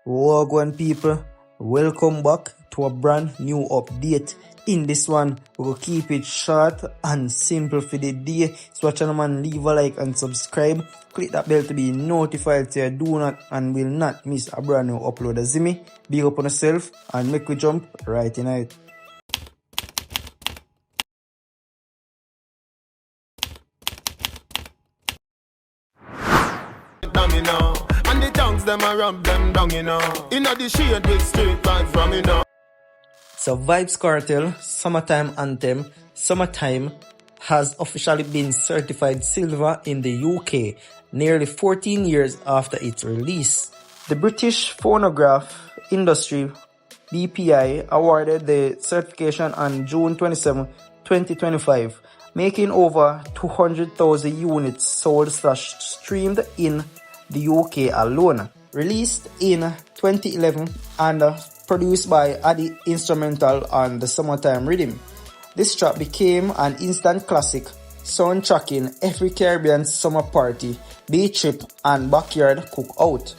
Wagwan people, welcome back to a brand new update. In this one, we will keep it short and simple for the day. So watch on man, leave a like and subscribe. Click that bell to be notified so you do not and will not miss a brand new upload. Zimmy, big up on yourself and make we jump right in it. And the tongues them a rub them down, you know. Inna the shade with straight vibes from, you know. So Vybz Kartel Summertime anthem Summertime has officially been certified silver in the UK nearly 14 years after its release. The British Phonograph Industry BPI awarded the certification on June 27, 2025, making over 200,000 units sold/streamed in the UK alone. Released in 2011 and produced by Addy Instrumental on the Summertime Rhythm, this track became an instant classic, soundtracking every Caribbean summer party, beach trip and backyard cookout.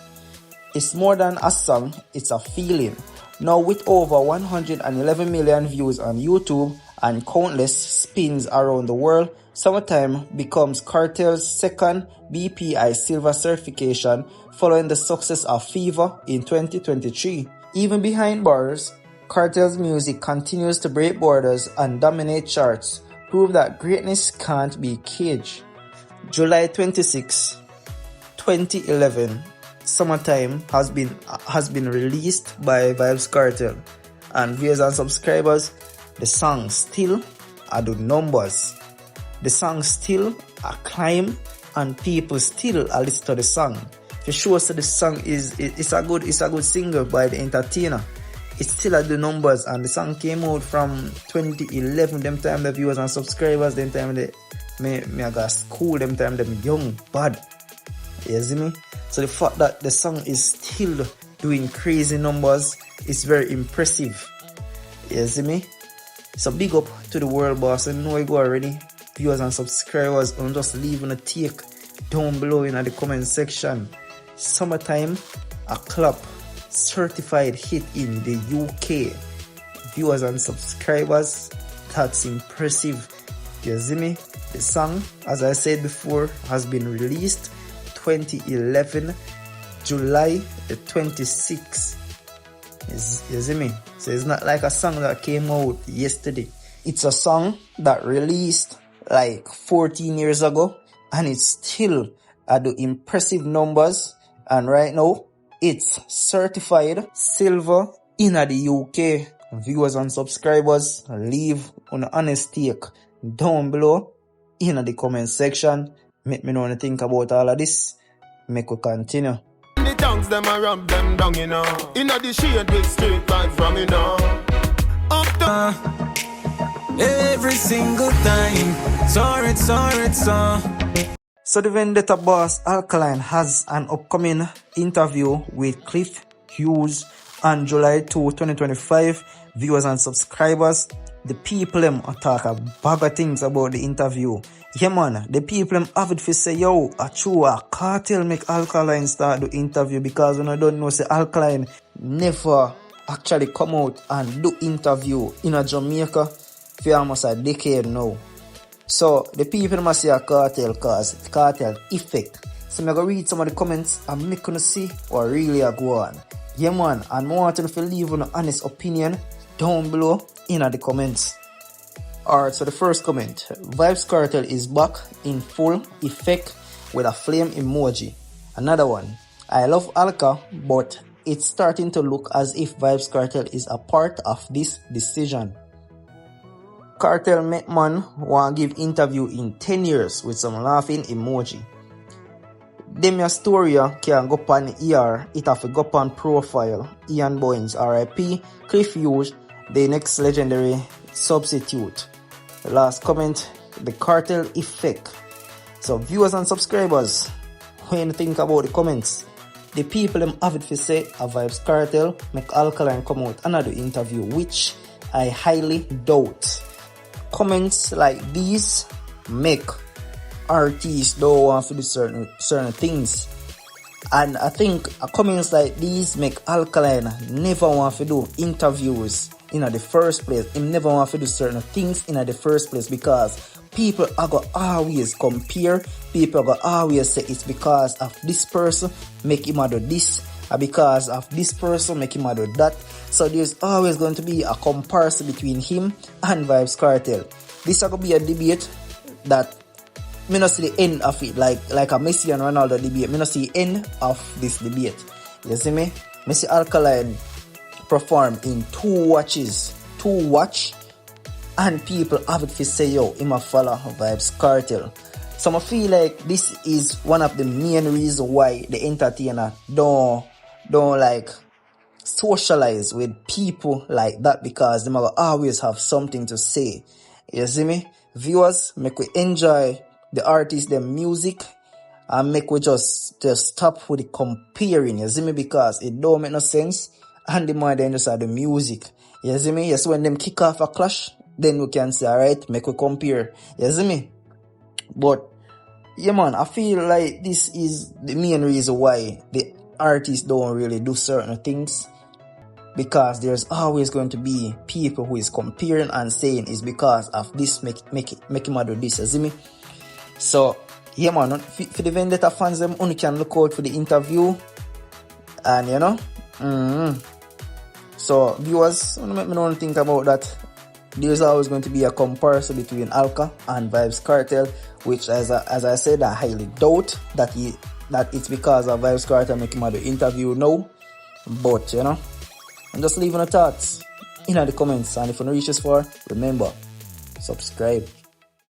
It's more than a song, it's a feeling. Now with over 111 million views on YouTube and countless spins around the world, Summertime becomes Kartel's second BPI silver certification following the success of Fever in 2023. Even behind bars, Kartel's music continues to break borders and dominate charts, prove that greatness can't be caged. July 26, 2011, Summertime has been released by Vybz Kartel, and viewers and subscribers, the song still are the numbers. The song still a climb and people still are listening to the song. For sure, so the song is a good single by the entertainer. It's still at the numbers, and the song came out from 2011. Them time the viewers and subscribers, them time me I got school, them time them young bad. You see me? So the fact that the song is still doing crazy numbers is very impressive. You see me? So big up to the world boss. I know you go already. Viewers and subscribers, and just leave a take down below in the comment section. Summertime, a clap, certified hit in the UK. Viewers and subscribers, that's impressive. You see me? The song, as I said before, has been released 2011, July the 26th. You see me? So it's not like a song that came out yesterday. It's a song that released like 14 years ago, and it's still at the impressive numbers, and right now it's certified silver in the UK. Viewers and subscribers, leave an honest take down below in the comment section. Make me know what you think about all of this. Make we continue. The tongues them a rub them down, you know. Inna the shade with straight vibes from, you know. Every single time, sorry. So the Vendetta boss Alkaline has an upcoming interview with Cliff Hughes on July 2, 2025. Viewers and subscribers, the people them talk a bag of things about the interview. Yeah man, the people them have it for say, yo, a true a Kartel make Alkaline start the interview, because when I don't know, say Alkaline never actually come out and do interview in a Jamaica for almost a decade now. So the people must say a Kartel cause Kartel effect. So I'm gonna read some of the comments and make you see what really a go on. Yeah man, and I want you to leave an honest opinion down below in the comments. Alright, so the first comment, Vybz Kartel is back in full effect with a flame emoji. Another one, I love Alka, but it's starting to look as if Vybz Kartel is a part of this decision. Kartel make man want give interview in 10 years with some laughing emoji. Dem your story can go on ER, it have to go on profile. Ian Boynes, RIP, Cliff Hughes, the next legendary substitute. The last comment, the Kartel effect. So viewers and subscribers, when you think about the comments, the people them have it to say a Vybz Kartel make Alkaline come out another interview, which I highly doubt. Comments like these make artists don't want to do certain things. And I think comments like these make Alkaline never want to do interviews in the first place. He never want to do certain things in the first place because people are going to always compare. People are going to always say it's because of this person make him do this, or because of this person make him do that. So there's always going to be a comparison between him and Vybz Kartel. This is going to be a debate that me not see the end of it, like a Messi and Ronaldo debate. Me not see the end of this debate. You see me? Me see Alkaline perform in two watch, and people have it to say, yo, him a follow Vybz Kartel. So I feel like this is one of the main reasons why the entertainer don't like socialize with people like that, because they will always have something to say. You see me? Viewers, make we enjoy the artists, their music, and make we just stop with the comparing, you see me, because it don't make no sense, and the more they just have the music, you see me. Yes, when them kick off a clash, then we can say, alright, make we compare, you see me. But yeah man, I feel like this is the main reason why the artists don't really do certain things, because there's always going to be people who is comparing and saying it's because of this make him do this, you see me. So yeah man, for the Vendetta fans, them only can look out for the interview, and you know, so viewers, don't make me don't think about that. There's always going to be a comparison between Alka and Vybz Kartel, which as I said, I highly doubt that it's because of Vybz Kartel making him do interview now. But you know, I'm just leaving the thoughts in the comments, and if you reach this far, remember, subscribe.